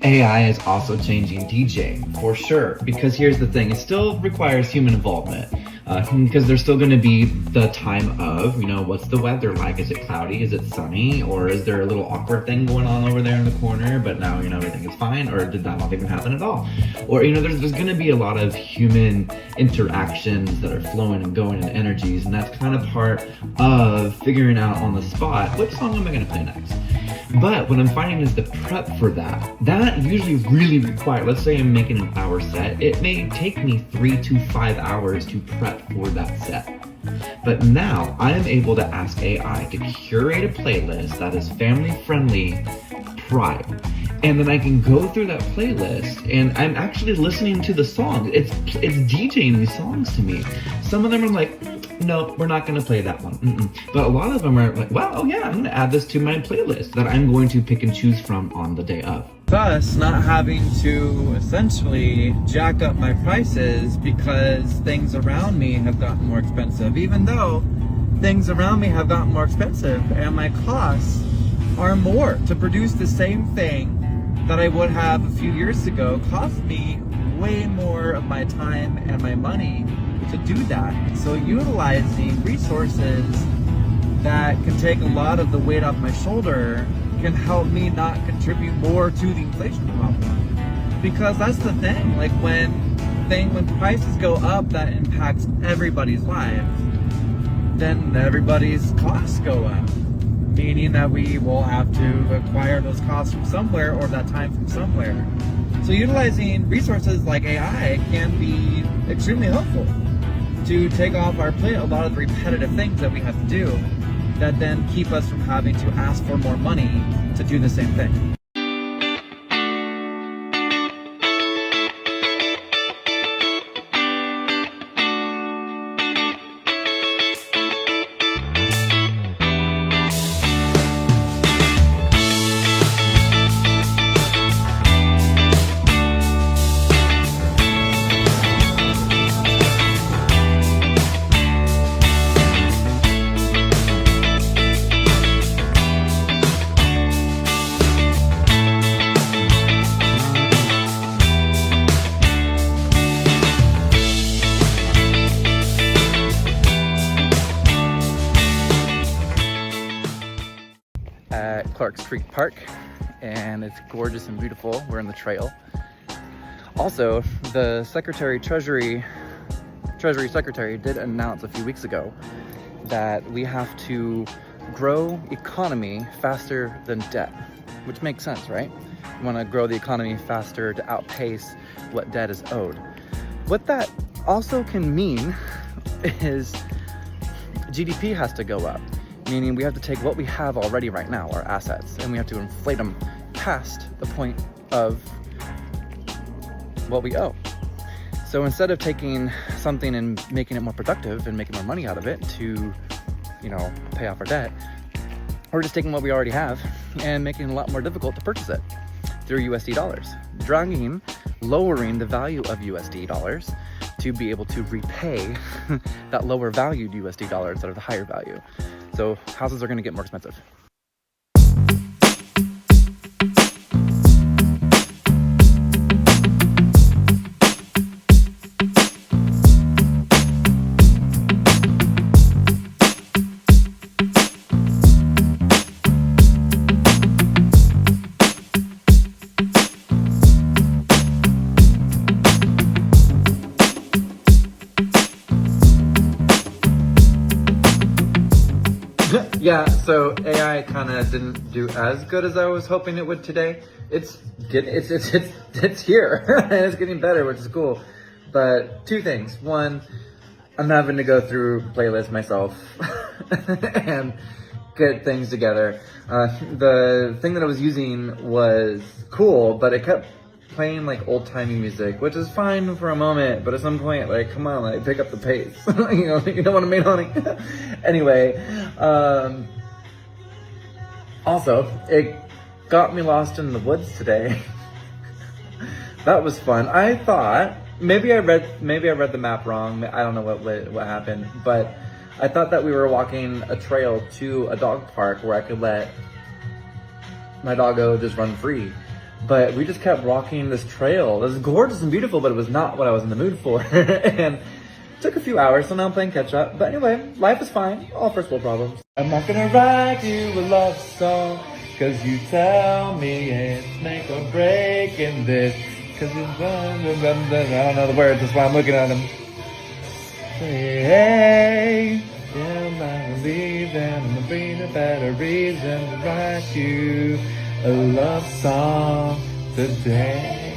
AI is also changing DJing for sure, because here's the thing, it still requires human involvement. Because there's still going to be the time of, what's the weather like? Is it cloudy? Is it sunny? Or is there a little awkward thing going on over there in the corner, but now, everything is fine? Or did that not even happen at all? Or, there's going to be a lot of human interactions that are flowing and going and energies, and that's kind of part of figuring out on the spot, which song am I going to play next? But what I'm finding is the prep for that usually really requires, let's say I'm making an hour set, it may take me 3 to 5 hours to prep for that set. But now I am able to ask AI to curate a playlist that is family friendly prior. And then I can go through that playlist and I'm actually listening to the songs. It's DJing these songs to me. Some of them are like, no, we're not going to play that one. But a lot of them are like, well, oh yeah, I'm going to add this to my playlist that I'm going to pick and choose from on the day of. Thus, not having to essentially jack up my prices because things around me have gotten more expensive, even though things around me have gotten more expensive and my costs are more. To produce the same thing that I would have a few years ago cost me way more of my time and my money to do that. So utilizing resources that can take a lot of the weight off my shoulder can help me not contribute more to the inflation problem. Because that's the thing, like when prices go up, that impacts everybody's life, then everybody's costs go up, meaning that we will have to acquire those costs from somewhere or that time from somewhere. So utilizing resources like AI can be extremely helpful to take off our plate a lot of the repetitive things that we have to do that then keep us from having to ask for more money to do the same thing. Clark Street Park, and it's gorgeous and beautiful. We're in the trail. Also, the Treasury Secretary did announce a few weeks ago that we have to grow economy faster than debt, which makes sense, right? We want to grow the economy faster to outpace what debt is owed. What that also can mean is GDP has to go up. Meaning we have to take what we have already right now, our assets, and we have to inflate them past the point of what we owe. So instead of taking something and making it more productive and making more money out of it to, pay off our debt, we're just taking what we already have and making it a lot more difficult to purchase it through USD dollars, lowering the value of USD dollars to be able to repay that lower valued USD dollars that are the higher value. So houses are going to get more expensive. Yeah, so AI kind of didn't do as good as I was hoping it would today. It's here, and it's getting better, which is cool. But two things. One, I'm having to go through playlists myself and get things together. The thing that I was using was cool, but it kept playing like old-timey music, which is fine for a moment, but at some point, like, come on, like, pick up the pace. You don't want to make money. Anyway, also, it got me lost in the woods today. That was fun. I thought maybe I read the map wrong. I don't know what happened, but I thought that we were walking a trail to a dog park where I could let my doggo just run free. But we just kept walking this trail. It was gorgeous and beautiful, but it was not what I was in the mood for. And it took a few hours, so now I'm playing catch up. But anyway, life is fine. All first world problems. I'm not gonna write you a love song, cause you tell me it's make or break in this. Cause it's I don't know the words, that's why I'm looking at them. Hey, yeah, I believe that I'm gonna bring a better reason to write you a love song today.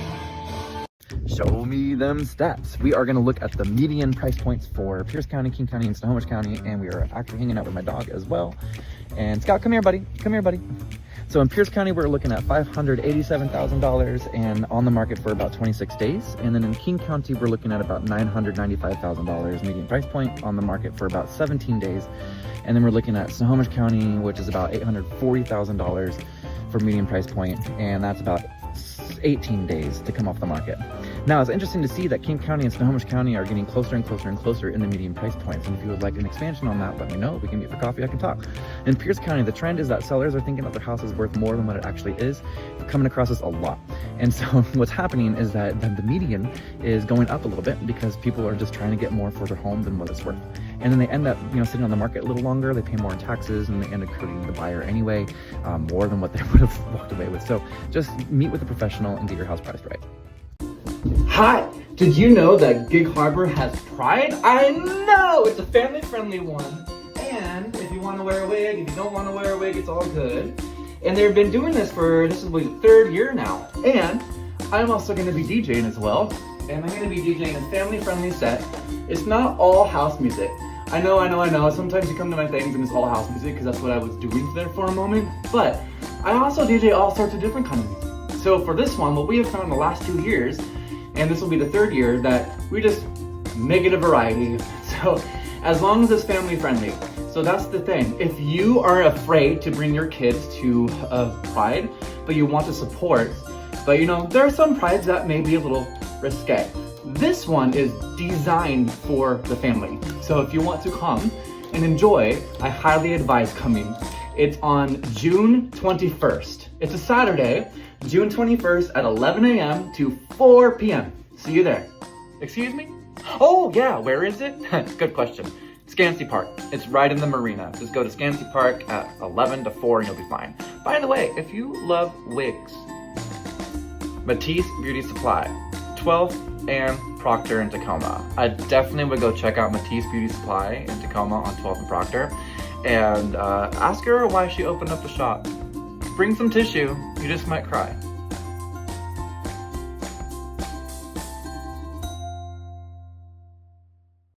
Show me them stats. We are going to look at the median price points for Pierce County, King County, and Snohomish County, and we are actually hanging out with my dog as well. And Scout, come here, buddy. Come here, buddy. So in Pierce County, we're looking at $587,000 and on the market for about 26 days. And then in King County, we're looking at about $995,000 median price point on the market for about 17 days. And then we're looking at Snohomish County, which is about $840,000 for median price point, and that's about 18 days to come off the market. Now, it's interesting to see that King County and Snohomish County are getting closer and closer and closer in the median price points. And if you would like an expansion on that, let me know. We can meet for coffee, I can talk. In Pierce County, the trend is that sellers are thinking that their house is worth more than what it actually is. We're coming across this a lot. And so what's happening is that the median is going up a little bit because people are just trying to get more for their home than what it's worth. And then they end up, sitting on the market a little longer, they pay more in taxes, and they end up hurting the buyer anyway, more than what they would have walked away with. So just meet with a professional and get your house priced right. Hi! Did you know that Gig Harbor has Pride? I know! It's a family-friendly one. And if you want to wear a wig, if you don't want to wear a wig, it's all good. And they've been doing this this is the 3rd year now. And I'm also going to be DJing as well. And I'm going to be DJing a family-friendly set. It's not all house music. I know. Sometimes you come to my things and it's all house music because that's what I was doing there for a moment. But I also DJ all sorts of different kinds of music. So for this one, what we have found in the last 2 years, and this will be the 3rd year, that we just make it a variety. So as long as it's family friendly. So that's the thing. If you are afraid to bring your kids to Pride, but you want to support, but there are some prides that may be a little risque. This one is designed for the family. So if you want to come and enjoy, I highly advise coming. It's on June 21st. It's a Saturday, June 21st at 11 a.m. to 4 p.m. See you there. Excuse me? Oh yeah, where is it? Good question. Scansy Park. It's right in the marina. Just go to Scansy Park at 11 to 4 and you'll be fine. By the way, if you love wigs, Mattice Beauty Supply, 12th and Proctor in Tacoma. I definitely would go check out Mattice Beauty Supply in Tacoma on 12th and Proctor and ask her why she opened up the shop. Bring some tissue, you just might cry.